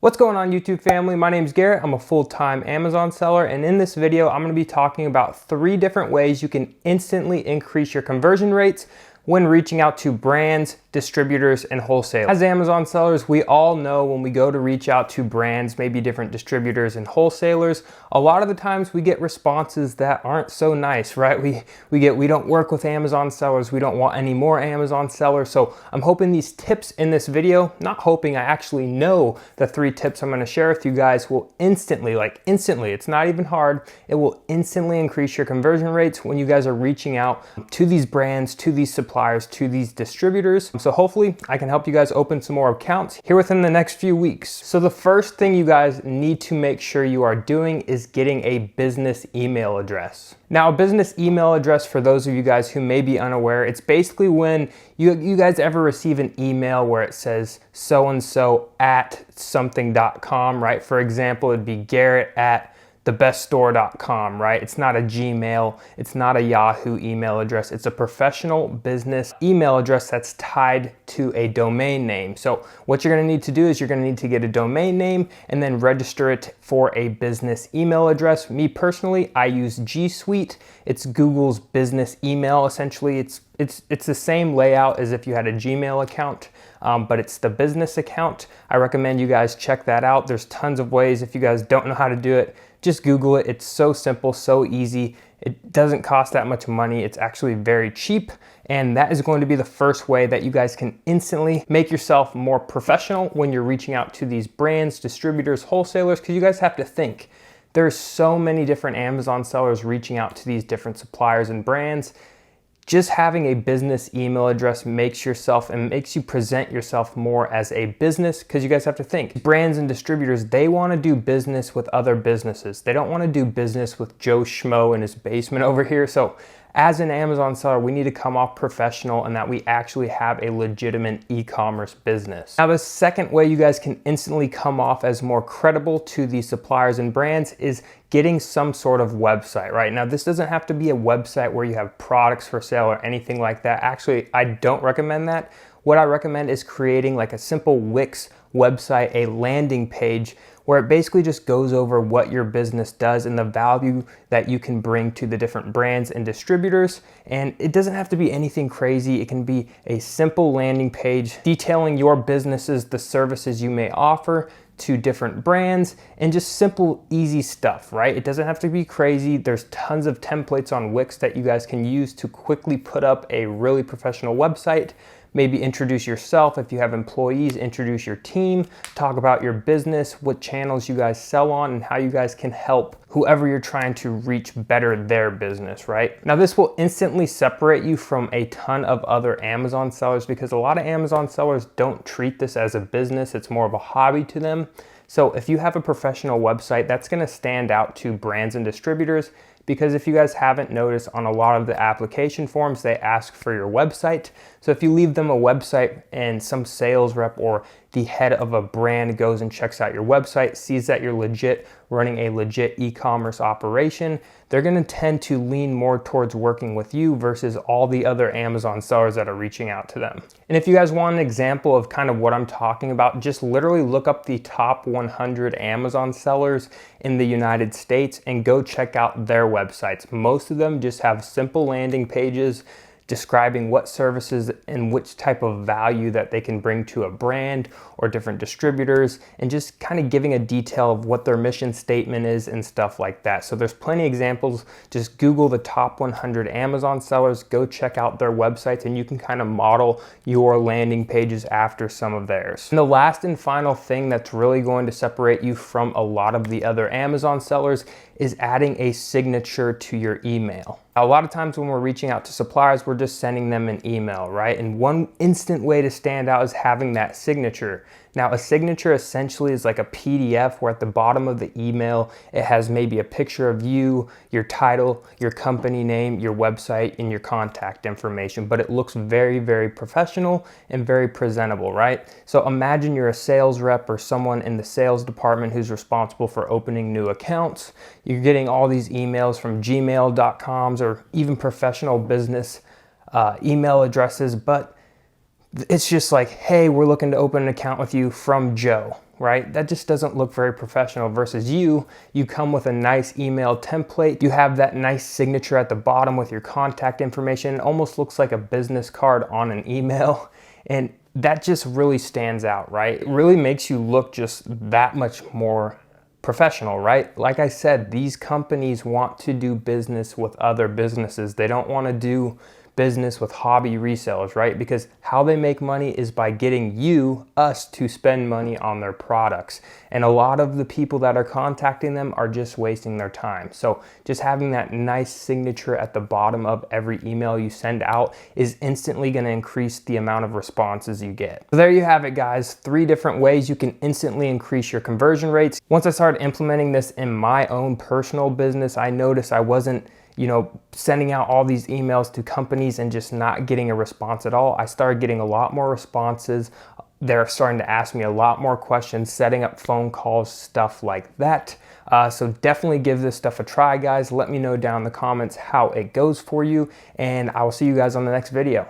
What's going on, YouTube family? My name is Garrett. I'm a full-time Amazon seller, and in this video I'm going to be talking about 3 different ways you can instantly increase your conversion rates when reaching out to brands, distributors, and wholesalers. As Amazon sellers, we all know when we go to reach out to brands, maybe different distributors and wholesalers, a lot of the times we get responses that aren't so nice, right? We don't work with Amazon sellers, we don't want any more Amazon sellers. So I'm hoping these tips in this video, not hoping, I actually know the 3 tips I'm gonna share with you guys will instantly, it's not even hard, it will instantly increase your conversion rates when you guys are reaching out to these brands, to these suppliers, to these distributors. So hopefully I can help you guys open some more accounts here within the next few weeks. So the first thing you guys need to make sure you are doing is getting a business email address. Now, a business email address, for those of you guys who may be unaware, it's basically when you guys ever receive an email where it says so-and-so at something.com, right? For example, it'd be Garrett at thebeststore.com, right? It's not a Gmail, it's not a Yahoo email address, it's a professional business email address that's tied to a domain name. So what you're gonna need to do is you're gonna need to get a domain name and then register it for a business email address. Me personally, I use G Suite. It's Google's business email. Essentially, it's the same layout as if you had a Gmail account, but it's the business account. I recommend you guys check that out. There's tons of ways. If you guys don't know how to do it, just Google it. It's so simple, so easy. It doesn't cost that much money. It's actually very cheap. And that is going to be the first way that you guys can instantly make yourself more professional when you're reaching out to these brands, distributors, wholesalers, because you guys have to think. There's so many different Amazon sellers reaching out to these different suppliers and brands. Just having a business email address makes you present yourself more as a business, because you guys have to think. Brands and distributors, they want to do business with other businesses. They don't want to do business with Joe Schmo in his basement over here. So as an Amazon seller, we need to come off professional and that we actually have a legitimate e-commerce business. Now, the second way you guys can instantly come off as more credible to the suppliers and brands is getting some sort of website, right? Now, this doesn't have to be a website where you have products for sale or anything like that. Actually, I don't recommend that. What I recommend is creating like a simple Wix website, a landing page, where it basically just goes over what your business does and the value that you can bring to the different brands and distributors. And it doesn't have to be anything crazy. It can be a simple landing page detailing your businesses, the services you may offer to different brands, and just simple, easy stuff, right? It doesn't have to be crazy. There's tons of templates on Wix that you guys can use to quickly put up a really professional website. Maybe introduce yourself. If you have employees, introduce your team, talk about your business, what channels you guys sell on, and how you guys can help whoever you're trying to reach better their business, right? Now, this will instantly separate you from a ton of other Amazon sellers, because a lot of Amazon sellers don't treat this as a business. It's more of a hobby to them. So if you have a professional website, that's gonna stand out to brands and distributors, because if you guys haven't noticed, on a lot of the application forms, they ask for your website. So if you leave them a website and some sales rep or the head of a brand goes and checks out your website, sees that you're legit, running a legit e-commerce operation, they're gonna tend to lean more towards working with you versus all the other Amazon sellers that are reaching out to them. And if you guys want an example of kind of what I'm talking about, just literally look up the top 100 Amazon sellers in the United States and go check out their websites. Most of them just have simple landing pages describing what services and which type of value that they can bring to a brand or different distributors, and just kind of giving a detail of what their mission statement is and stuff like that. So there's plenty of examples. Just Google the top 100 Amazon sellers, go check out their websites, and you can kind of model your landing pages after some of theirs. And the last and final thing that's really going to separate you from a lot of the other Amazon sellers is adding a signature to your email. A lot of times when we're reaching out to suppliers, we're just sending them an email, right? And one instant way to stand out is having that signature. Now, a signature essentially is like a PDF where at the bottom of the email, it has maybe a picture of you, your title, your company name, your website, and your contact information, but it looks very, very professional and very presentable, right? So imagine you're a sales rep or someone in the sales department who's responsible for opening new accounts. You're getting all these emails from gmail.coms or even professional business email addresses, but it's just like, hey, we're looking to open an account with you from Joe. right? That just doesn't look very professional. Versus you come with a nice email template. You have that nice signature at the bottom with your contact information. It almost looks like a business card on an email. And that just really stands out, right? It really makes you look just that much more professional, right? Like I said, these companies want to do business with other businesses. They don't want to do business with hobby resellers, right? Because how they make money is by getting us to spend money on their products. And a lot of the people that are contacting them are just wasting their time. So just having that nice signature at the bottom of every email you send out is instantly going to increase the amount of responses you get. So there you have it, guys. 3 different ways you can instantly increase your conversion rates. Once I started implementing this in my own personal business, I noticed I wasn't sending out all these emails to companies and just not getting a response at all. I started getting a lot more responses. They're starting to ask me a lot more questions, setting up phone calls, stuff like that. So definitely give this stuff a try, guys. Let me know down in the comments how it goes for you, and I will see you guys on the next video.